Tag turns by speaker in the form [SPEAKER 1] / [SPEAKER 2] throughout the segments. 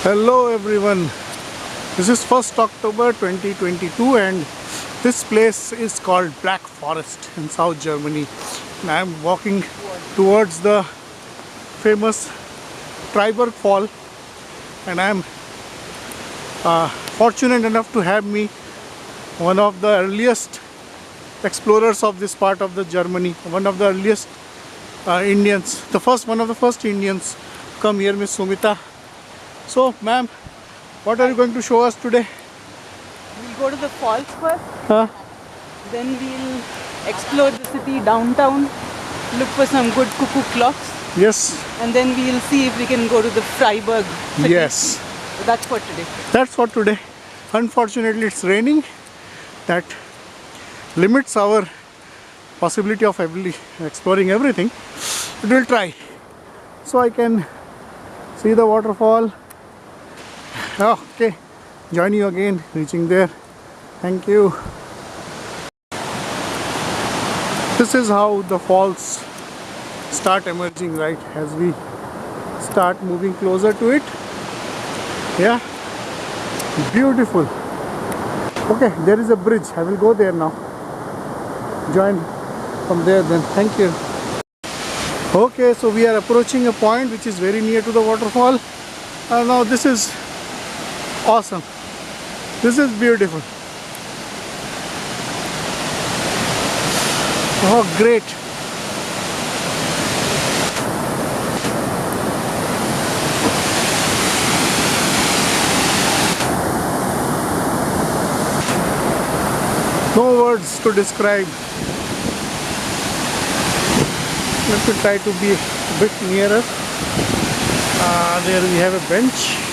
[SPEAKER 1] Hello everyone, this is 1st October 2022 and this place is called Black Forest in South Germany, and I am walking towards the famous Triberg Fall, and I am fortunate enough to have me one of the earliest explorers of this part of the Germany, one of the earliest Indians, one of the first Indians come here, Miss Sumita. So, ma'am, what are you going to show us today?
[SPEAKER 2] We'll go to the falls first,
[SPEAKER 1] Huh?
[SPEAKER 2] then we'll explore the city downtown, look for some good cuckoo clocks,
[SPEAKER 1] Yes.
[SPEAKER 2] and then we'll see if we can go to the Freiburg city.
[SPEAKER 1] Yes.
[SPEAKER 2] So that's for today.
[SPEAKER 1] That's for today. Unfortunately, it's raining. That limits our possibility of exploring everything. But we'll try. So I can see the waterfall. Oh, okay. Join you again, reaching there. Thank you. This is how the falls start emerging, right, as we start moving closer to it. Yeah, beautiful. Okay, there is a bridge. I will go there now. Join from there then. Thank you. Okay, so we are approaching a point which is very near to the waterfall. Now this is awesome. This is beautiful. Oh, great. No words to describe. Let me try to be a bit nearer. There we have a bench.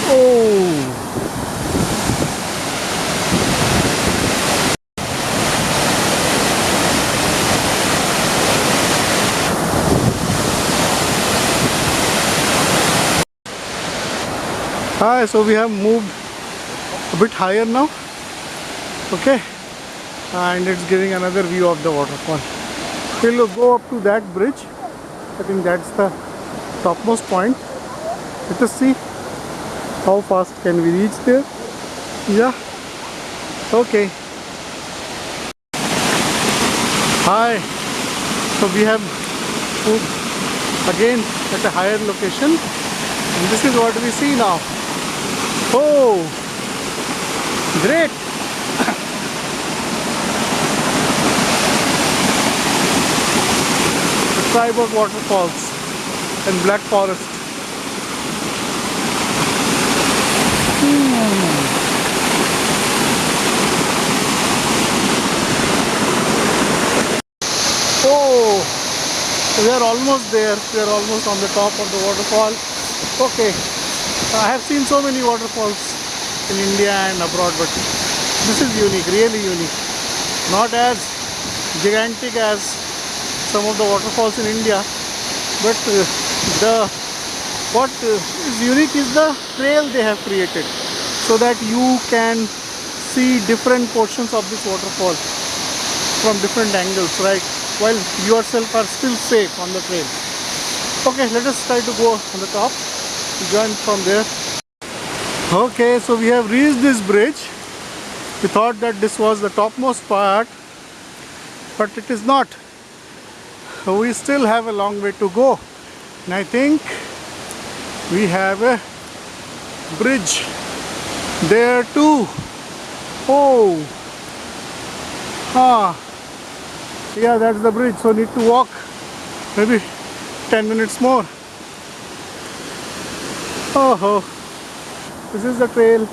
[SPEAKER 1] Oh! Hi, so we have moved a bit higher now. Okay, and it's giving another view of the waterfall. We'll go up to that bridge. I think that's the topmost point. Let us see how fast can we reach there. Yeah, okay. Hi, so we have moved again at a higher location, and this is what we see now. Oh, great. Triberg Waterfalls and Black Forest. Oh, we are almost there. We are almost on the top of the waterfall. Okay, I have seen so many waterfalls in India and abroad, but this is unique, really unique. Not as gigantic as some of the waterfalls in India, but what is unique is the trail they have created, so that you can see different portions of this waterfall from different angles, right, while yourself are still safe on the trail. Okay, let us try to go on the top, join from there. Okay, so we have reached this bridge. We thought that this was the topmost part, but it is not. We still have a long way to go, and I think we have a bridge there too. Oh, yeah, that's the bridge. So need to walk maybe 10 minutes more. Oh, this is the trail.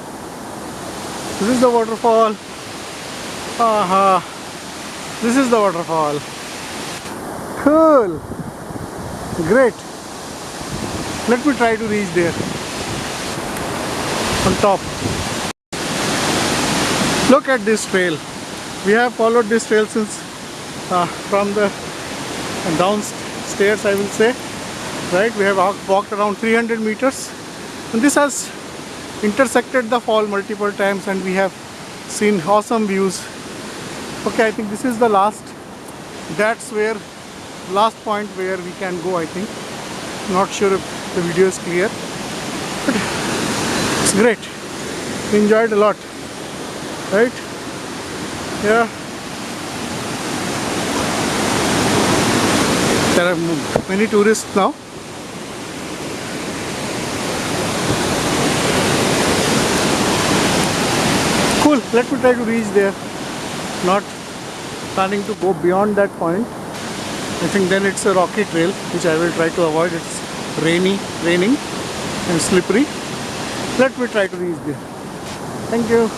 [SPEAKER 1] This is the waterfall. This is the waterfall. Cool. Great. Let me try to reach there. On top. Look at this trail. We have followed this trail since from the downstairs, I will say. Right? We have walked around 300 meters. And this has intersected the fall multiple times, and we have seen awesome views. Okay, I think this is the last. That's where last point where we can go, I think. Not sure if the video is clear. It's great. Enjoyed a lot, right? Yeah. There are many tourists now. Cool. Let me try to reach there. Not planning to go beyond that point. I think then it's a rocky trail, which I will try to avoid. It's raining and slippery. Let me try to reach there. Thank you.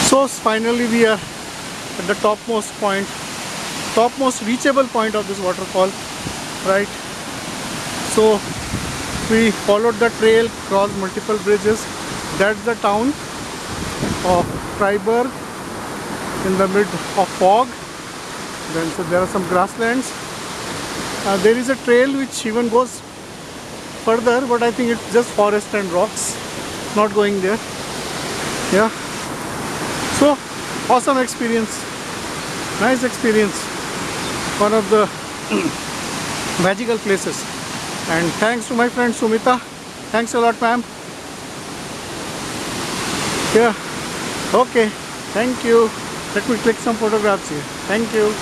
[SPEAKER 1] So finally we are at the topmost point, topmost reachable point of this waterfall, right? So we followed the trail, crossed multiple bridges. That's the town of Triberg in the mid of fog. Then so there are some grasslands. There is a trail which even goes further, but I think it's just forest and rocks. Not going there. Yeah. So awesome experience. Nice experience. One of the magical places. And thanks to my friend Sumita. Thanks a lot, ma'am. Yeah. Okay. Thank you. Let me click some photographs here. Thank you.